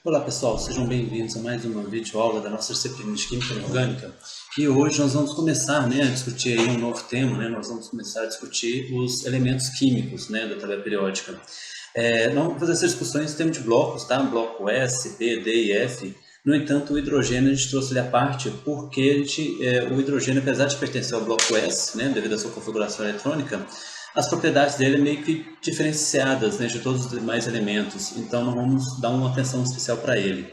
Olá pessoal, sejam bem-vindos a mais uma videoaula da nossa disciplina de Química Orgânica. E hoje nós vamos começar a discutir aí um novo tema, nós vamos começar a discutir os elementos químicos da tabela periódica. Nós vamos fazer essas discussões em termos de blocos, tá? Bloco S, B, D e F. No entanto, o hidrogênio a gente trouxe ele à parte porque o hidrogênio, apesar de pertencer ao bloco S, devido à sua configuração eletrônica, as propriedades dele são meio que diferenciadas de todos os demais elementos, então nós vamos dar uma atenção especial para ele.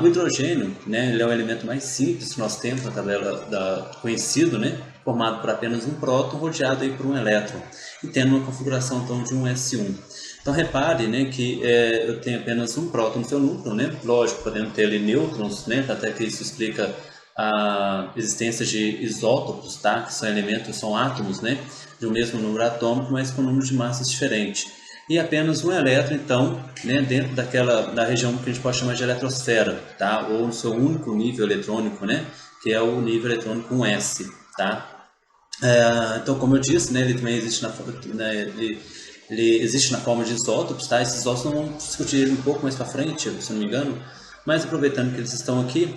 O hidrogênio, ele é o elemento mais simples que nós temos na tabela conhecido, formado por apenas um próton rodeado aí por um elétron e tendo uma configuração então, de um S1. Então repare que eu tenho apenas um próton no seu núcleo, lógico, podendo ter ali nêutrons, até que isso explica a existência de isótopos, tá? Que são elementos, são átomos, de um mesmo número atômico, mas com números de massas diferentes. E apenas um elétron, então, dentro da região que a gente pode chamar de eletrosfera, tá? Ou no seu único nível eletrônico, que é o nível eletrônico 1s, tá? Então, como eu disse, ele também existe ele existe na forma de isótopos, tá? Esses isótopos nós vamos discutir ele um pouco mais para frente, se não me engano, mas aproveitando que eles estão aqui,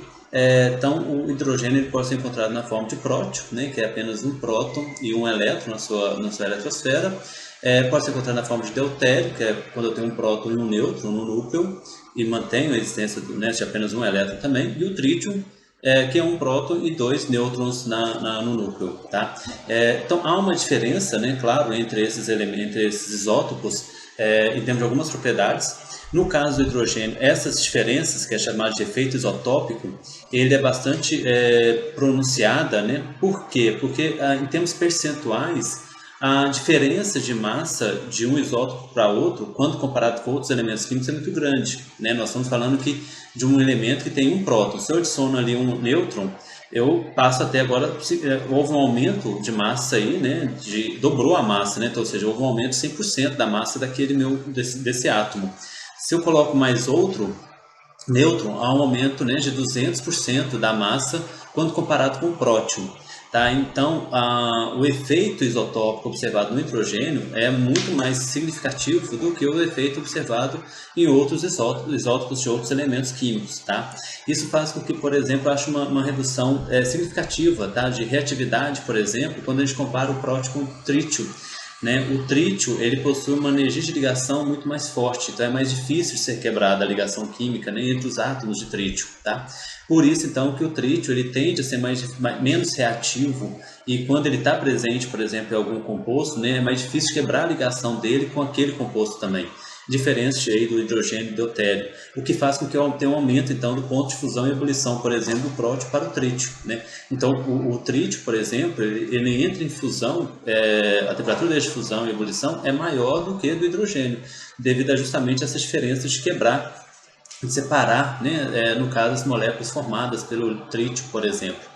então o hidrogênio ele pode ser encontrado na forma de próton, que é apenas um próton e um elétron na sua eletrosfera. Pode ser encontrado na forma de deutério, que é quando eu tenho um próton e um nêutron no núcleo e mantenho a existência de apenas um elétron também. E o trítio, que é um próton e dois nêutrons no núcleo. Tá? Então há uma diferença, claro, entre esses isótopos em termos de algumas propriedades. No caso do hidrogênio, essas diferenças, que é chamado de efeito isotópico, ele é bastante pronunciada, Por quê? Porque em termos percentuais, a diferença de massa de um isótopo para outro, quando comparado com outros elementos químicos, é muito grande. Nós estamos falando aqui de um elemento que tem um próton. Se eu adiciono ali um nêutron, eu passo até agora, houve um aumento de massa aí, dobrou a massa, então, ou seja, houve um aumento de 100% da massa desse átomo. Se eu coloco mais outro nêutron, há um aumento de 200% da massa quando comparado com o próton. Tá? Então, o efeito isotópico observado no hidrogênio é muito mais significativo do que o efeito observado em outros isótopos de outros elementos químicos. Tá? Isso faz com que, por exemplo, eu ache uma redução significativa, tá? De reatividade, por exemplo, quando a gente compara o próton com o trítio. O trítio ele possui uma energia de ligação muito mais forte, então é mais difícil de ser quebrada a ligação química entre os átomos de trítio. Tá? Por isso, então, que o trítio ele tende a ser menos reativo e quando ele está presente, por exemplo, em algum composto, é mais difícil quebrar a ligação dele com aquele composto também. Diferente aí do hidrogênio e deutério, o que faz com que eu tenha um aumento então, do ponto de fusão e ebulição, por exemplo, do próton para o trítio. Então, o trítio, por exemplo, ele entra em fusão, a temperatura dele de fusão e ebulição é maior do que a do hidrogênio, devido a justamente essas diferenças de quebrar, de separar, no caso, as moléculas formadas pelo trítio, por exemplo.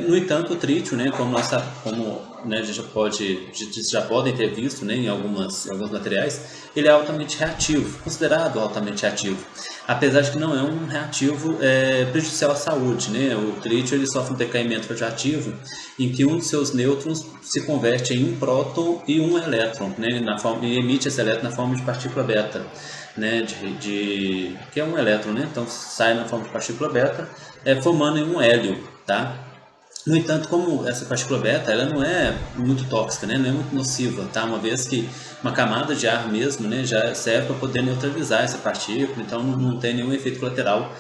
No entanto, o trítio, como já podem ter visto em alguns materiais, ele é altamente reativo, considerado altamente reativo, apesar de que não é um reativo prejudicial à saúde. O trítio ele sofre um decaimento radioativo em que um de seus nêutrons se converte em um próton e um elétron, e emite esse elétron na forma de partícula beta. Que é um elétron, então sai na forma de partícula beta, formando em um hélio. Tá? No entanto, como essa partícula beta ela não é muito tóxica, não é muito nociva, tá? Uma vez que uma camada de ar mesmo já serve para poder neutralizar essa partícula, então não tem nenhum efeito colateral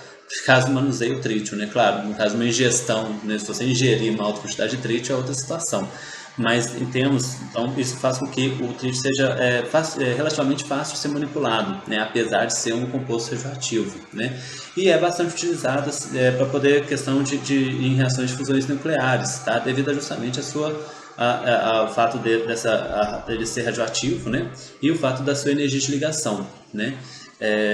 caso manuseie o trítio. Claro, no caso de uma ingestão, se você ingerir uma alta quantidade de trítio é outra situação. Mas em termos, então isso faz com que o trítio seja relativamente fácil de ser manipulado, apesar de ser um composto radioativo, e é bastante utilizado para poder questão em reações de fusões nucleares, tá? Devido justamente ao fato dele ser radioativo, e o fato da sua energia de ligação,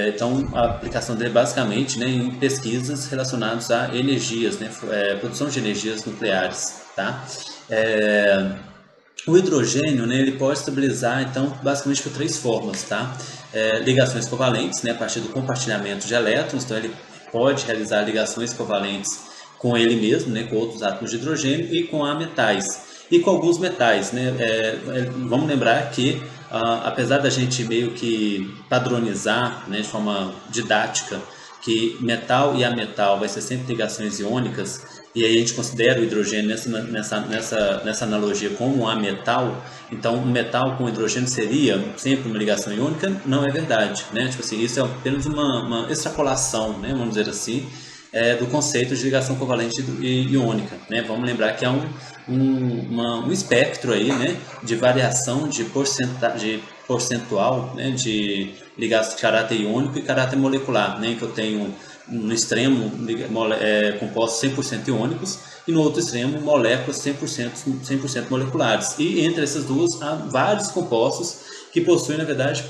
então a aplicação dele basicamente em pesquisas relacionadas a energias, produção de energias nucleares, tá? O hidrogênio ele pode estabilizar então basicamente por três formas, tá? Ligações covalentes, a partir do compartilhamento de elétrons, então ele pode realizar ligações covalentes com ele mesmo, com outros átomos de hidrogênio e com metais e com alguns metais, vamos lembrar que apesar da gente meio que padronizar, né, de forma didática, que metal e ametal vai ser sempre ligações iônicas, e aí a gente considera o hidrogênio nessa analogia como um ametal, então um metal com hidrogênio seria sempre uma ligação iônica, não é verdade, né? Tipo assim, isso é apenas uma extrapolação, né, vamos dizer assim, do conceito de ligação covalente e iônica, né? Vamos lembrar que há um espectro aí, né, de variação de percentual, né, de ligação de caráter iônico e caráter molecular, né, que eu tenho no extremo compostos 100% iônicos e no outro extremo moléculas 100% moleculares. E entre essas duas há vários compostos que possuem, na verdade,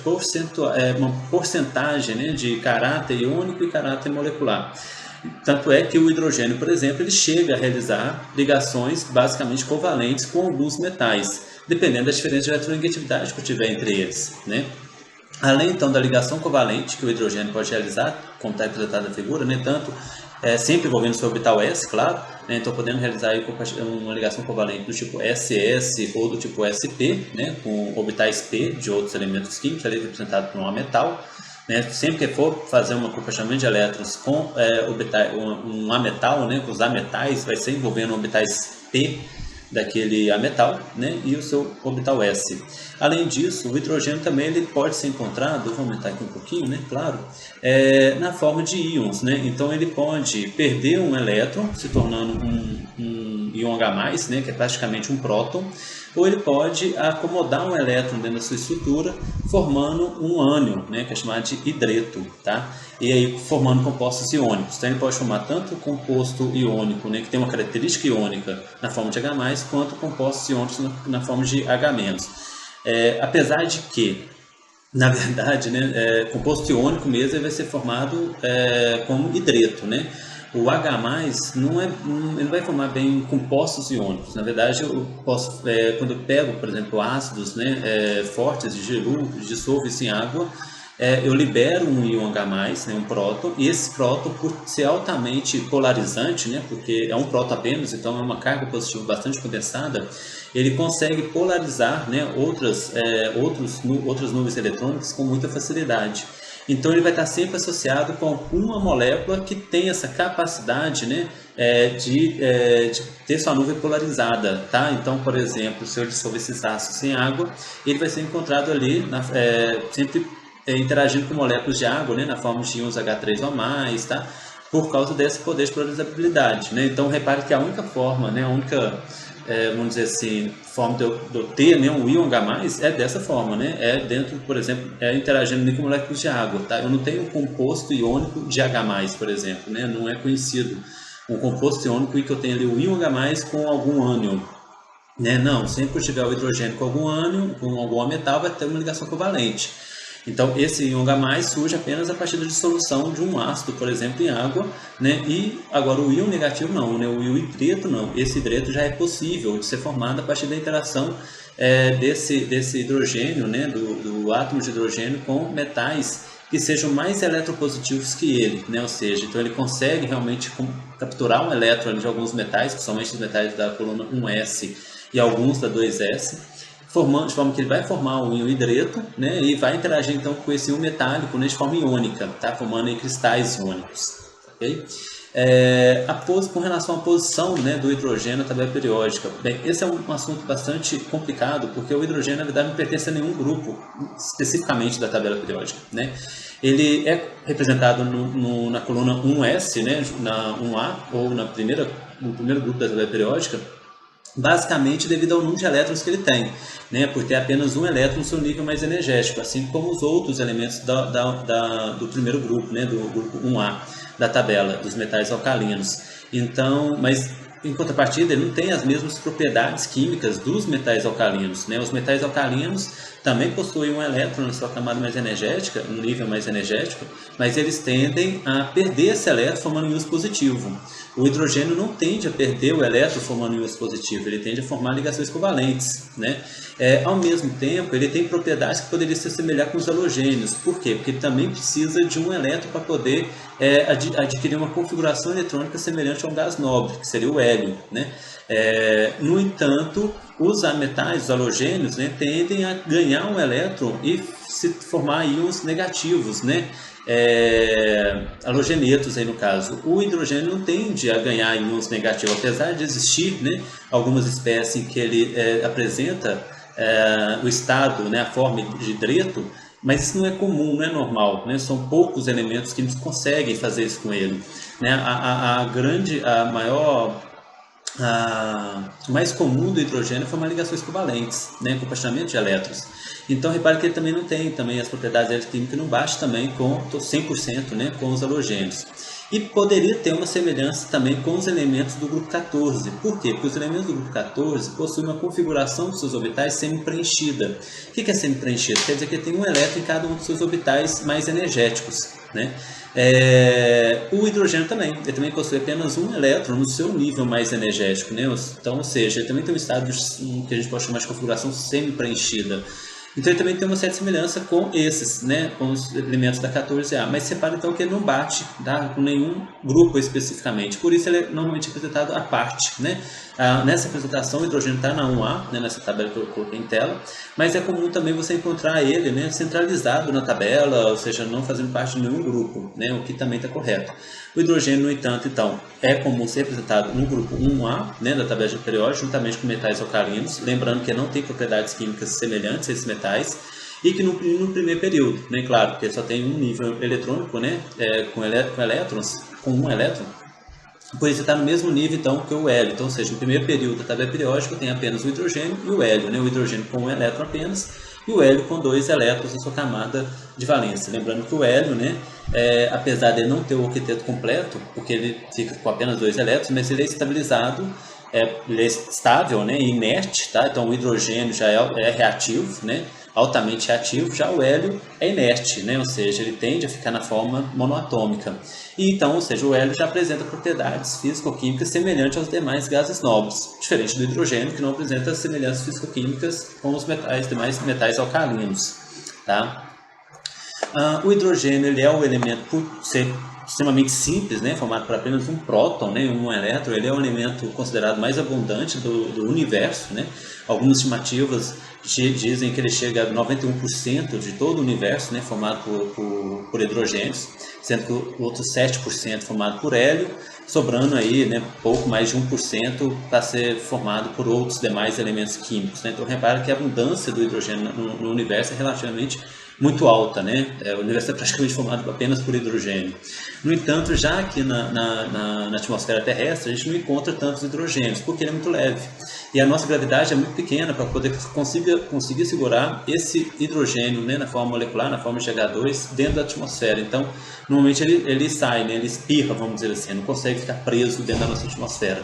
uma porcentagem, né, de caráter iônico e caráter molecular. Tanto é que o hidrogênio, por exemplo, ele chega a realizar ligações basicamente covalentes com alguns metais, dependendo da diferença de eletronegatividade que eu tiver entre eles, né? Além, então, da ligação covalente que o hidrogênio pode realizar, como está representada na figura, né? Tanto sempre envolvendo seu orbital s, claro, né? Então podemos realizar aí uma ligação covalente do tipo SS ou do tipo SP, né? Com orbitais P de outros elementos químicos, ali representado por um ametal. Né? Sempre que for fazer um compartilhamento de elétrons com um ametal, né? Com os ametais, vai ser envolvendo orbitais P daquele ametal, né, e o seu orbital s. Além disso, o hidrogênio também ele pode ser encontrado, vou aumentar aqui um pouquinho, né, claro, na forma de íons, né, então ele pode perder um elétron, se tornando um íon H+, né, que é praticamente um próton, ou ele pode acomodar um elétron dentro da sua estrutura, formando um ânion, né, que é chamado de hidreto, tá? E aí formando compostos iônicos. Então ele pode formar tanto composto iônico, né, que tem uma característica iônica na forma de H+, quanto compostos iônicos na forma de H-. Apesar de que, na verdade, né, composto iônico mesmo ele vai ser formado como hidreto, né? O H+, ele não vai formar bem compostos iônicos. Na verdade, eu posso, quando eu pego, por exemplo, ácidos, né, fortes de gelu, dissolvo isso em água, eu libero um íon H+, né, um próton, e esse próton, por ser altamente polarizante, né, porque é um próton apenas, então é uma carga positiva bastante condensada, ele consegue polarizar, né, outras nuvens eletrônicas com muita facilidade. Então ele vai estar sempre associado com uma molécula que tem essa capacidade, né, de ter sua nuvem polarizada, tá? Então, por exemplo, se eu dissolver esses ácidos em água, ele vai ser encontrado ali sempre interagindo com moléculas de água, né, na forma de íons H3 ou mais, tá? Por causa desse poder de polarizabilidade, né? Então repare que a única forma, né, vamos dizer assim, forma de eu ter, né, um íon H+, é dessa forma, né? Dentro, por exemplo, interagindo com moléculas de água, tá? Eu não tenho um composto iônico de H+, por exemplo, né? Não é conhecido um composto iônico em que eu tenho ali o íon H+, com algum ânion, né? Não, sempre que eu tiver o hidrogênio com algum ânion, com algum metal, vai ter uma ligação covalente. Então, esse íon H+ surge apenas a partir da dissolução de um ácido, por exemplo, em água, né? E agora o íon negativo não, né? O íon hidreto não. Esse hidreto já é possível de ser formado a partir da interação desse hidrogênio, né? Do átomo de hidrogênio com metais que sejam mais eletropositivos que ele, né? Ou seja, então ele consegue realmente capturar um elétron de alguns metais, principalmente os metais da coluna 1s e alguns da 2s, de forma que ele vai formar um íon hidreto, né, e vai interagir então com esse íon metálico, né, de forma iônica, tá, formando aí cristais iônicos. Okay? Com relação à posição, né, do hidrogênio na tabela periódica, bem, esse é um assunto bastante complicado, porque o hidrogênio na verdade não pertence a nenhum grupo especificamente da tabela periódica, né? Ele é representado na coluna 1s, né, na 1a ou no primeiro grupo da tabela periódica, basicamente devido ao número de elétrons que ele tem, né, por ter apenas um elétron no seu nível mais energético, assim como os outros elementos do primeiro grupo, né, do grupo 1A da tabela, dos metais alcalinos. Então, mas em contrapartida, ele não tem as mesmas propriedades químicas dos metais alcalinos, né? Os metais alcalinos também possuem um elétron na sua camada mais energética, no nível mais energético, mas eles tendem a perder esse elétron formando íons positivo. O hidrogênio não tende a perder o elétron formando íons positivo, ele tende a formar ligações covalentes, né? Ao mesmo tempo, ele tem propriedades que poderiam se assemelhar com os halogênios. Por quê? Porque ele também precisa de um elétron para poder adquirir uma configuração eletrônica semelhante a um gás nobre, que seria o hélio, né? No entanto, os metais, os halogênios, né, tendem a ganhar um elétron e se formar íons negativos, né? Halogenetos aí no caso. O hidrogênio não tende a ganhar íons negativos, apesar de existir, né, algumas espécies que ele apresenta o estado, né, a forma de hidreto, mas isso não é comum, não é normal, né? São poucos elementos que conseguem fazer isso com ele, né? O mais comum do hidrogênio foi ligações covalentes, né, compartilhamento de elétrons. Então, repare que ele também não tem também as propriedades eletroquímicas, não bate também com 100%, né, com os halogênios. E poderia ter uma semelhança também com os elementos do grupo 14. Por quê? Porque os elementos do grupo 14 possuem uma configuração dos seus orbitais semi-preenchida. O que é semi-preenchido? Quer dizer que tem um elétron em cada um dos seus orbitais mais energéticos, né? O hidrogênio também, ele também possui apenas um elétron no seu nível mais energético, né? Então, ou seja, ele também tem um estado que a gente pode chamar de configuração semi-preenchida. Então ele também tem uma certa semelhança com esses, né, com os elementos da 14A, mas separa então que ele não bate, tá, com nenhum grupo especificamente, por isso ele é normalmente apresentado à parte, né? Nessa apresentação o hidrogênio está na 1A, né, nessa tabela que eu coloquei em tela, mas é comum também você encontrar ele, né, centralizado na tabela, ou seja, não fazendo parte de nenhum grupo, né, o que também está correto. O hidrogênio, no entanto, então, é comum ser apresentado no grupo 1A, né, da tabela periódica, juntamente com metais alcalinos, lembrando que não tem propriedades químicas semelhantes a esses metais, e que no primeiro período, né, claro, porque só tem um nível eletrônico, né, com elétrons, com um elétron, por isso está no mesmo nível então que o hélio. Então, ou seja, no primeiro período da tabela periódica tem apenas o hidrogênio e o hélio, né? O hidrogênio com um elétron apenas e o hélio com 2 elétrons na sua camada de valência. Lembrando que o hélio, né, apesar de não ter o octeto completo, porque ele fica com apenas 2 elétrons, mas ele é estabilizado, ele é estável, né, inerte, tá? Então o hidrogênio já é reativo, né, altamente reativo, já o hélio é inerte, né, ou seja, ele tende a ficar na forma monoatômica. E então, ou seja, o hélio já apresenta propriedades físico-químicas semelhantes aos demais gases nobres, diferente do hidrogênio, que não apresenta semelhanças físico-químicas com os demais metais alcalinos, tá? O hidrogênio ele é o elemento, por ser extremamente simples, né, formado por apenas um próton, né, um elétron, ele é o elemento considerado mais abundante do universo, né? Algumas estimativas dizem que ele chega a 91% de todo o universo, né, formado por hidrogênios, sendo que o outro 7% formado por hélio, sobrando aí, né, pouco mais de 1% para ser formado por outros demais elementos químicos, né? Então repara que a abundância do hidrogênio no universo é relativamente muito alta, né? O universo é praticamente formado apenas por hidrogênio. No entanto, já aqui na atmosfera terrestre, a gente não encontra tantos hidrogênios, porque ele é muito leve. E a nossa gravidade é muito pequena para poder conseguir segurar esse hidrogênio, né, na forma molecular, na forma de H2, dentro da atmosfera. Então, normalmente ele sai, né, ele espirra, vamos dizer assim, não consegue ficar preso dentro da nossa atmosfera.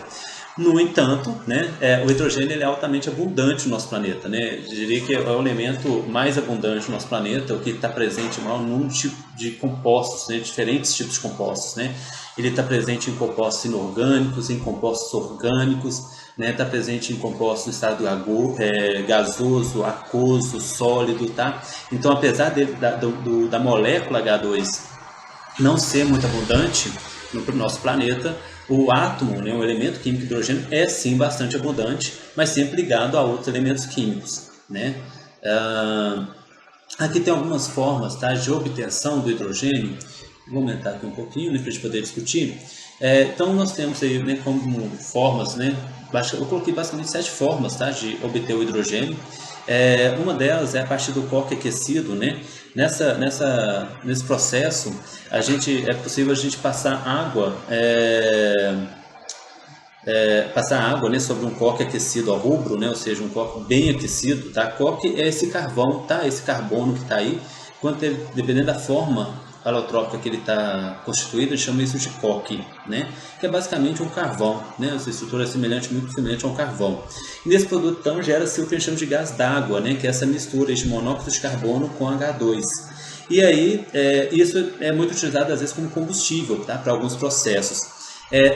No entanto, né, o hidrogênio ele é altamente abundante no nosso planeta, né? Eu diria que é o elemento mais abundante no nosso planeta, o que está presente em maior número de compostos, né, diferentes tipos de compostos, né? Ele está presente em compostos inorgânicos, em compostos orgânicos, né? Está presente em compostos no estado gasoso, aquoso, sólido, tá? Então, apesar da molécula H2 não ser muito abundante no nosso planeta, o átomo, né, o elemento químico hidrogênio é sim bastante abundante, mas sempre ligado a outros elementos químicos, né? Aqui tem algumas formas, tá, de obtenção do hidrogênio. Vou aumentar aqui um pouquinho, né, para a gente poder discutir. Então nós temos aí, né, como formas, né, eu coloquei basicamente 7 formas, tá, de obter o hidrogênio. Uma delas é a partir do coque aquecido, né? Nesse processo, é possível a gente passar água, né, sobre um coque aquecido a rubro, né? Ou seja, um coque bem aquecido, tá? Coque é esse carvão, tá? Esse carbono que está aí, dependendo da forma alotrópica que ele está constituído, a gente chama isso de coque, né? Que é basicamente um carvão, né? Essa estrutura é muito semelhante a um carvão. E nesse produto, então, gera-se o que a gente chama de gás d'água, né? Que é essa mistura de monóxido de carbono com H2. E aí, isso é muito utilizado, às vezes, como combustível, tá? Para alguns processos.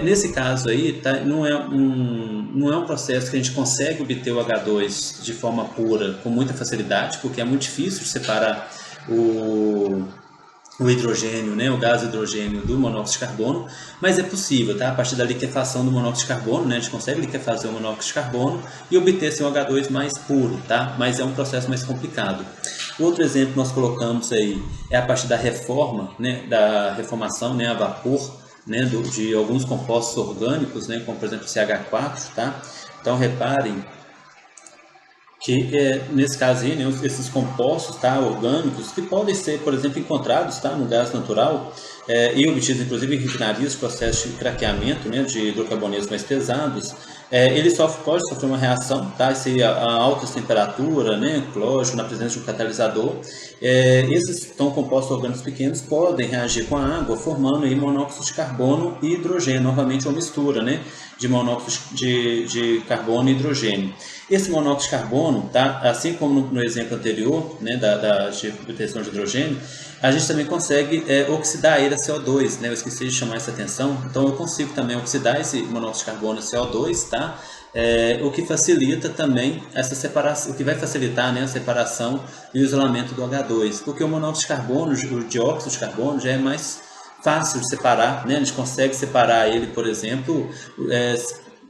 Nesse caso aí, tá? Não é um processo que a gente consegue obter o H2 de forma pura, com muita facilidade, porque é muito difícil de separar o hidrogênio, né, o gás hidrogênio do monóxido de carbono, mas é possível, tá? A partir da liquefação do monóxido de carbono, né, a gente consegue liquefazer o monóxido de carbono e obter esse H2 mais puro, tá? Mas é um processo mais complicado. Outro exemplo que nós colocamos aí é a partir da reforma, né, da reformação, né, a vapor, né, de alguns compostos orgânicos, né, como por exemplo o CH4, tá? Então reparem que nesse caso aí, né, esses compostos, tá, orgânicos que podem ser, por exemplo, encontrados, tá, no gás natural e obtidos inclusive em refinarias, processos de craqueamento, né, de hidrocarbonetos mais pesados, ele pode sofrer uma reação, tá, se a altas temperaturas, né, lógico, na presença de um catalisador, esses compostos orgânicos pequenos podem reagir com a água, formando aí monóxido de carbono e hidrogênio, novamente uma mistura, né, de monóxido de carbono e hidrogênio. Esse monóxido de carbono, tá, assim como no exemplo anterior, né, da obtenção de hidrogênio, a gente também consegue oxidar ele a CO2, né? Eu esqueci de chamar essa atenção. Então eu consigo também oxidar esse monóxido de carbono a CO2, tá? O que facilita também essa separação, o que vai facilitar, né, a separação e o isolamento do H2, porque o monóxido de carbono, o dióxido de carbono já é mais fácil de separar, né? A gente consegue separar ele, por exemplo,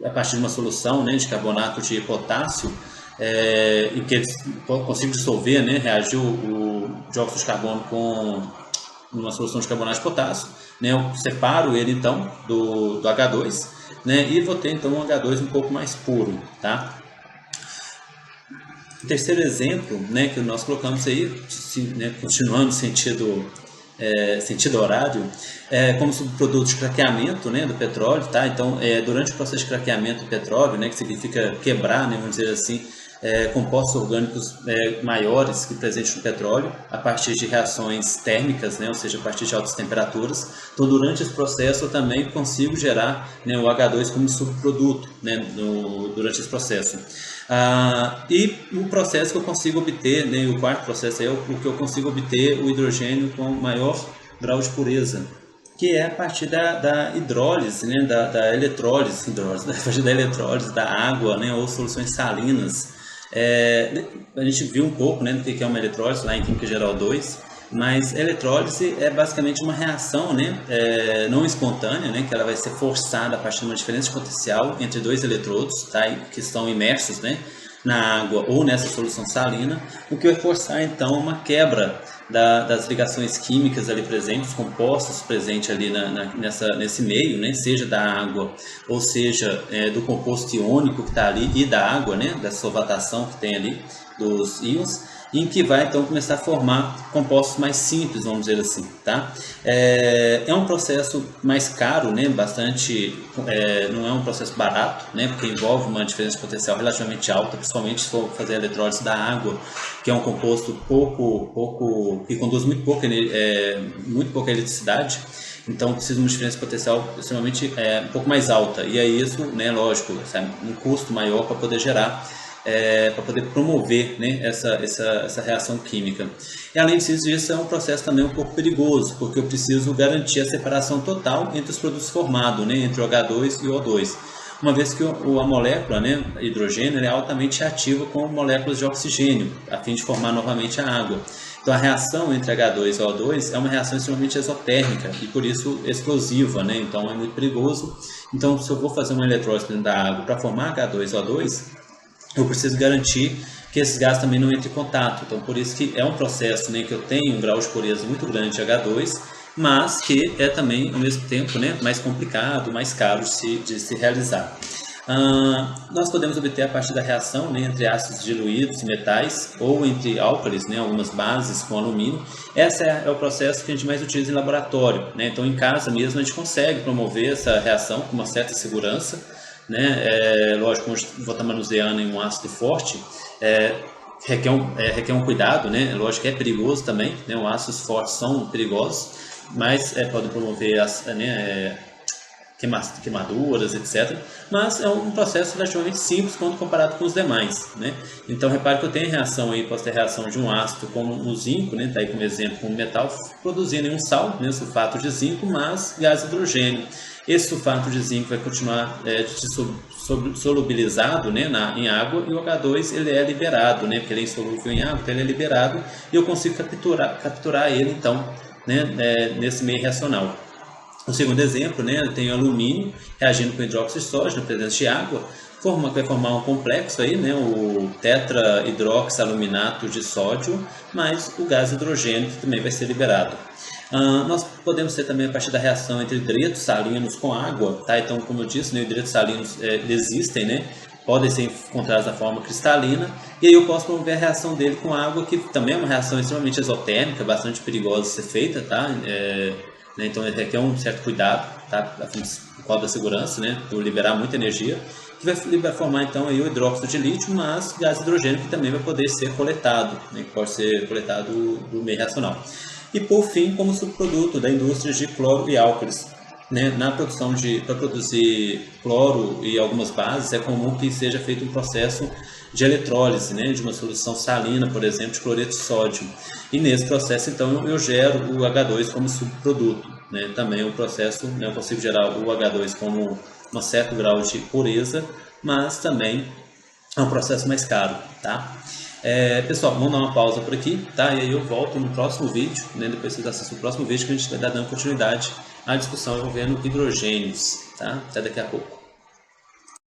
a partir de uma solução, né, de carbonato de potássio, em que eles consigam dissolver, né, reagir o dióxido de carbono com uma solução de carbonato de potássio, né, eu separo ele então do H2, né, e vou ter então um H2 um pouco mais puro, tá? O terceiro exemplo, né, que nós colocamos aí, né, continuando no sentido horário, como subproduto de craqueamento, né, do petróleo, tá? Então, durante o processo de craqueamento do petróleo, né, que significa quebrar, né, vamos dizer assim, compostos orgânicos maiores que presentes no petróleo, a partir de reações térmicas, né, ou seja, a partir de altas temperaturas. Então, durante esse processo, eu também consigo gerar, né, o H2 como subproduto, né, durante esse processo. E o processo que eu consigo obter, né, o quarto processo é o que eu consigo obter o hidrogênio com maior grau de pureza, que é a partir da hidrólise, né, da eletrólise, a partir da eletrólise da água, né, ou soluções salinas. A gente viu um pouco, né, do que é uma eletrólise lá em Química Geral 2, mas a eletrólise é basicamente uma reação, né, não espontânea, né, que ela vai ser forçada a partir de uma diferença de potencial entre dois eletrodos, tá, que estão imersos, né, na água ou nessa solução salina, o que vai forçar então uma quebra das ligações químicas ali presentes, compostos presentes ali nesse meio, né, seja da água ou seja do composto iônico que está ali e da água, né, da solvatação que tem ali dos íons, em que vai então começar a formar compostos mais simples, vamos dizer assim, tá? É um processo mais caro, né? Bastante, não é um processo barato, né? Porque envolve uma diferença de potencial relativamente alta, principalmente se for fazer a eletrólise da água, que é um composto que conduz muito pouca eletricidade. Então precisa de uma diferença de potencial extremamente um pouco mais alta, e aí isso, né, lógico, sabe, um custo maior para poder gerar, para poder promover, né, essa reação química. E além disso, é um processo também um pouco perigoso, porque eu preciso garantir a separação total entre os produtos formados, né, entre o H2 e o O2. Uma vez que a molécula, né, hidrogênio, é altamente ativa com moléculas de oxigênio, a fim de formar novamente a água. Então a reação entre H2 e O2 é uma reação extremamente exotérmica e por isso explosiva, né? Então é muito perigoso. Então se eu vou fazer uma eletrólise dentro da água para formar H2 e O2, eu preciso garantir que esses gases também não entrem em contato. Então por isso que é um processo, né, que eu tenho um grau de pureza muito grande de H2, mas que é também ao mesmo tempo, né, mais complicado, mais caro de se realizar. Nós podemos obter a partir da reação, né, entre ácidos diluídos e metais ou entre álcalis, né, algumas bases com alumínio. Esse é o processo que a gente mais utiliza em laboratório, né? Então em casa mesmo a gente consegue promover essa reação com uma certa segurança, né? Lógico, vou estar manuseando em um ácido forte, requer um cuidado, né? Lógico que é perigoso também, né? Os ácidos fortes são perigosos, mas podem promover queimaduras, etc. Mas é um processo relativamente simples quando comparado com os demais, né? Então repare que eu tenho reação aí, posso ter reação de um ácido como o zinco, né? Tá aí como exemplo, como metal, produzindo um sal, né? Sulfato de zinco, mas gás hidrogênio. Esse sulfato de zinco vai continuar solubilizado, né, em água, e o H2 ele é liberado, né, porque ele é insolúvel em água, então ele é liberado e eu consigo capturar ele então né, nesse meio reacional. O segundo exemplo, né, tem alumínio reagindo com hidróxido de sódio na presença de água, vai formar um complexo aí, né, o tetrahidroxialuminato de sódio, mais o gás hidrogênio que também vai ser liberado. Nós podemos ter também a partir da reação entre hidretos salinos com água, tá? Então, como eu disse, né, hidretos salinos existem, né? Podem ser encontrados na forma cristalina, e aí eu posso promover a reação dele com água, que também é uma reação extremamente exotérmica, bastante perigosa de ser feita, tá? Né, então requer um certo cuidado, tá? Por causa da segurança, né? Por liberar muita energia, que vai formar então aí o hidróxido de lítio, mas gás hidrogênio que também vai poder ser coletado, né? Que pode ser coletado do meio reacional. E por fim, como subproduto da indústria de cloro e álcalis, né? Na produção para produzir cloro e algumas bases é comum que seja feito um processo de eletrólise, né? De uma solução salina, por exemplo, de cloreto de sódio. E nesse processo então eu gero o H2 como subproduto, né? Também o processo, né? Eu consigo gerar o H2 como um certo grau de pureza, mas também é um processo mais caro, tá? Pessoal, vamos dar uma pausa por aqui, tá? E aí eu volto no próximo vídeo, né? Depois vocês assistem o próximo vídeo que a gente vai dar dando continuidade à discussão envolvendo hidrogênios, tá? Até daqui a pouco.